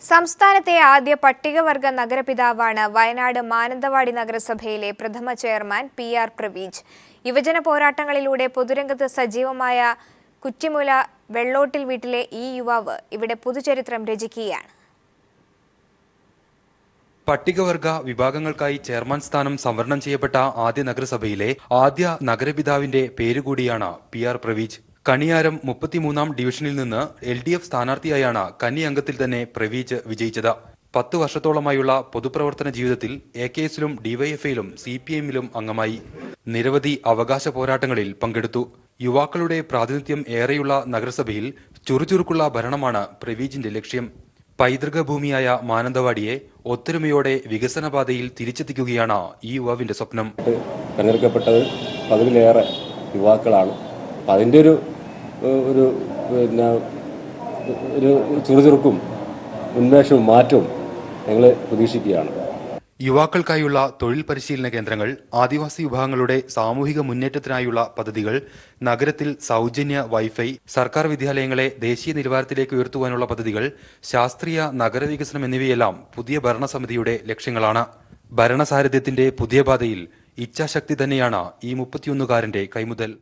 സംസ്ഥാനത്തെ ആദ്യ പട്ടികവർഗ നഗരപിതാവാണ് വയനാട് മാനന്തവാടി നഗരസഭയിലെ പ്രഥമ ചെയർമാൻ പി.ആർ. പ്രവീജ്. യുവജന പോരാട്ടങ്ങളിലൂടെ പൊതുരംഗത്ത് സജീവമായ കുറ്റിമുല വെള്ളോട്ടിൽ വീട്ടിലെ ഈ യുവാവ് ഇവിടെ പുതുചരിത്രം രചിക്കുകയാണ്. പട്ടികവർഗ വിഭാഗങ്ങൾക്കായി ചെയർമാൻ സ്ഥാനം സംവരണം ചെയ്യപ്പെട്ട ആദ്യ നഗരസഭയിലെ ആദ്യ നഗരപിതാവിന്റെ പേരുകൂടിയാണ് പി.ആർ. പ്രവീജ്. കണിയാരം 33-ാം ഡിവിഷനിൽ നിന്ന് LDF സ്ഥാനാർത്ഥിയായാണ് കന്നി അംഗത്തിൽ തന്നെ പ്രവീജ് വിജയിച്ചത്. 10 വർഷത്തോളമായുള്ള പൊതുപ്രവർത്തന ജീവിതത്തിൽ AKSലും DYFIയിലും CPIMലും അംഗമായി. നിരവധി അവകാശ പോരാട്ടങ്ങളിൽ പങ്കെടുത്തു. യുവാക്കളുടെ പ്രാതിനിധ്യം ഏറെയുള്ള നഗരസഭയിൽ ചുറുചുറുക്കുള്ള ഭരണമാണ് പ്രവീജിന്റെ ലക്ഷ്യം. പൈതൃക ഭൂമിയായ മാനന്തവാടിയെ ഒത്തൊരുമയോടെ വികസനപാതയിൽ തിരിച്ചെത്തിക്കുകയാണ് ഈ യുവാവിന്റെ സ്വപ്നം. തെരഞ്ഞെടുക്കപ്പെട്ടത് പതിവിലേറെ യുവാക്കളാണ്. അതിൻ്റെ ഒരു ചുറുചുറുക്കും ഉന്മേഷവും മാറ്റവും ഞങ്ങൾ പ്രതീക്ഷിക്കുകയാണ്. യുവാക്കൾക്കായുള്ള തൊഴിൽ പരിശീലന കേന്ദ്രങ്ങൾ, ആദിവാസി വിഭാഗങ്ങളുടെ സാമൂഹിക മുന്നേറ്റത്തിനായുള്ള പദ്ധതികൾ, നഗരത്തിൽ സൗജന്യ വൈഫൈ, സർക്കാർ വിദ്യാലയങ്ങളെ ദേശീയ നിലവാരത്തിലേക്ക് ഉയർത്തുവാനുള്ള പദ്ധതികൾ, ശാസ്ത്രീയ നഗരവികസനം എന്നിവയെല്ലാം പുതിയ ഭരണസമിതിയുടെ ലക്ഷ്യങ്ങളാണ്. ഭരണസാരഥ്യത്തിന്റെ പുതിയ പാതയിൽ ഇച്ഛാശക്തി തന്നെയാണ് ഈ 31-കാരന്റെ കൈമുതൽ.